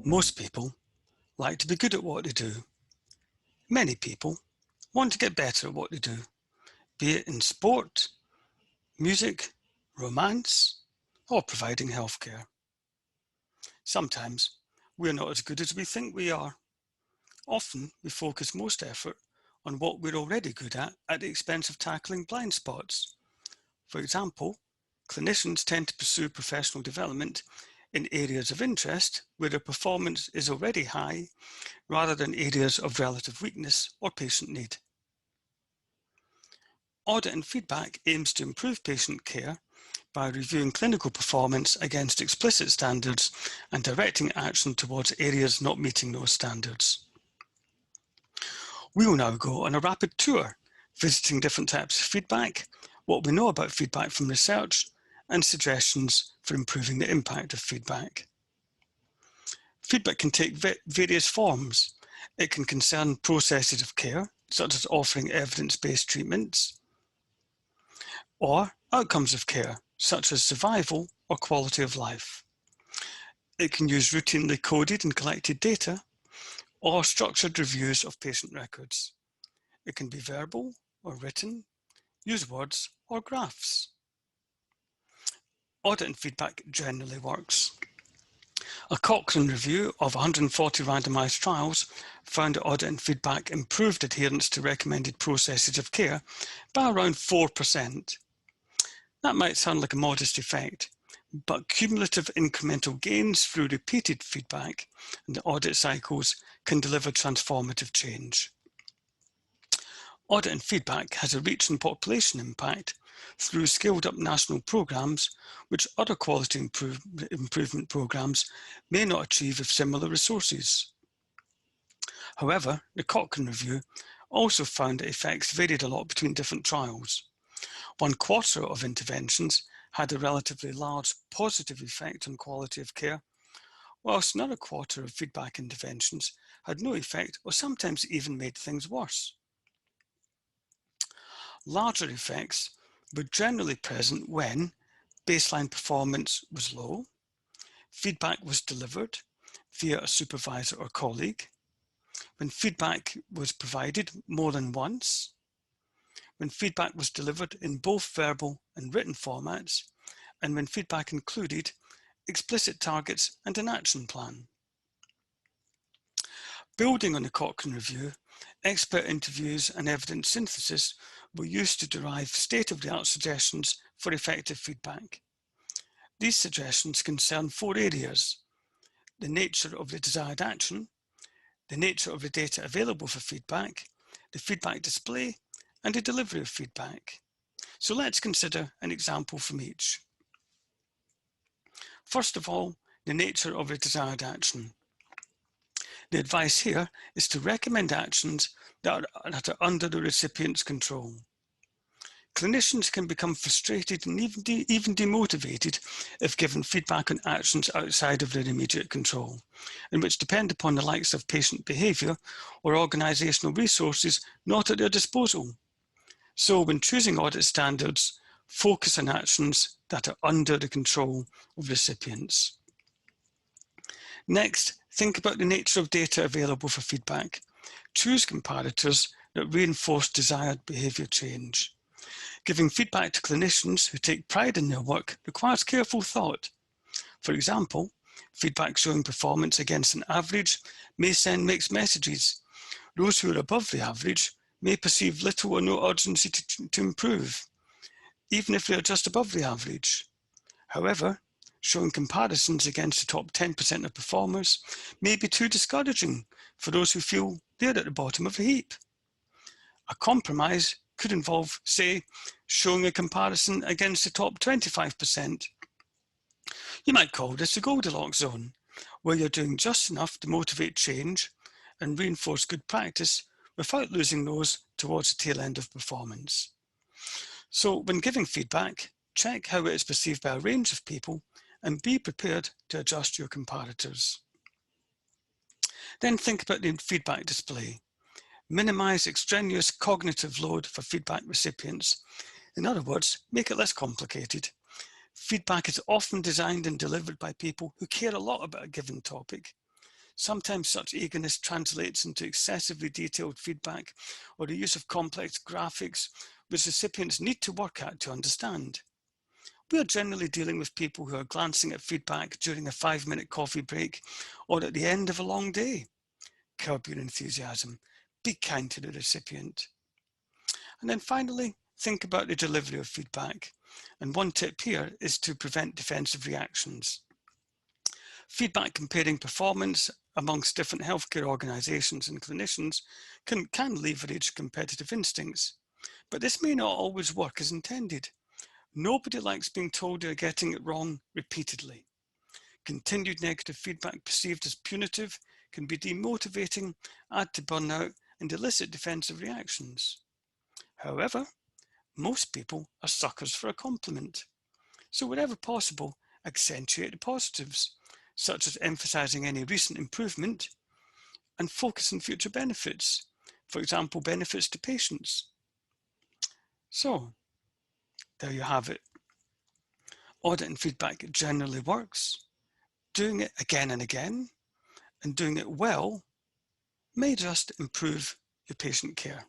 Most people like to be good at what they do. Many people want to get better at what they do, be it in sport, music, romance, or providing healthcare. Sometimes we're not as good as we think we are. Often we focus most effort on what we're already good at the expense of tackling blind spots. For example, clinicians tend to pursue professional development in areas of interest where their performance is already high, rather than areas of relative weakness or patient need. Audit and feedback aims to improve patient care by reviewing clinical performance against explicit standards and directing action towards areas not meeting those standards. We will now go on a rapid tour, visiting different types of feedback, what we know about feedback from research, and suggestions for improving the impact of feedback. Feedback can take various forms. It can concern processes of care, such as offering evidence-based treatments, or outcomes of care, such as survival or quality of life. It can use routinely coded and collected data, or structured reviews of patient records. It can be verbal or written, use words or graphs. Audit and feedback generally works. A Cochrane review of 140 randomized trials found that audit and feedback improved adherence to recommended processes of care by around 4%. That might sound like a modest effect, but cumulative incremental gains through repeated feedback and the audit cycles can deliver transformative change. Audit and feedback has a reach and population impact through scaled-up national programs, which other quality improvement programs may not achieve with similar resources. However, the Cochrane review also found that effects varied a lot between different trials. 1/4 of interventions had a relatively large positive effect on quality of care, whilst another quarter of feedback interventions had no effect or sometimes even made things worse. Larger effects were generally present when baseline performance was low, feedback was delivered via a supervisor or colleague, when feedback was provided more than once, when feedback was delivered in both verbal and written formats, and when feedback included explicit targets and an action plan. Building on the Cochrane review, expert interviews and evidence synthesis were used to derive state-of-the-art suggestions for effective feedback. These suggestions concern 4 areas: the nature of the desired action, the nature of the data available for feedback, the feedback display, and the delivery of feedback. So let's consider an example from each. First of all, the nature of the desired action. The advice here is to recommend actions that are under the recipient's control. Clinicians can become frustrated and even demotivated if given feedback on actions outside of their immediate control, and which depend upon the likes of patient behaviour or organisational resources not at their disposal. So when choosing audit standards, focus on actions that are under the control of recipients. Next, think about the nature of data available for feedback. Choose comparators that reinforce desired behaviour change. Giving feedback to clinicians who take pride in their work requires careful thought. For example, feedback showing performance against an average may send mixed messages. Those who are above the average may perceive little or no urgency to improve, even if they are just above the average. However, showing comparisons against the top 10% of performers may be too discouraging for those who feel they're at the bottom of the heap. A compromise could involve, say, showing a comparison against the top 25%. You might call this the Goldilocks zone, where you're doing just enough to motivate change and reinforce good practice without losing those towards the tail end of performance. So when giving feedback, check how it is perceived by a range of people and be prepared to adjust your comparators. Then think about the feedback display. Minimize extraneous cognitive load for feedback recipients. In other words, make it less complicated. Feedback is often designed and delivered by people who care a lot about a given topic. Sometimes such eagerness translates into excessively detailed feedback or the use of complex graphics which recipients need to work at to understand. We are generally dealing with people who are glancing at feedback during a 5-minute coffee break or at the end of a long day. Curb your enthusiasm. Be kind to the recipient. And then finally, think about the delivery of feedback. And one tip here is to prevent defensive reactions. Feedback comparing performance amongst different healthcare organizations and clinicians can leverage competitive instincts, but this may not always work as intended. Nobody likes being told they're getting it wrong repeatedly. Continued negative feedback perceived as punitive can be demotivating, add to burnout, and elicit defensive reactions. However, most people are suckers for a compliment. So wherever possible, accentuate the positives, such as emphasizing any recent improvement and focus on future benefits. For example, benefits to patients. So there you have it. Audit and feedback generally works. Doing it again and again and doing it well may just improve your patient care.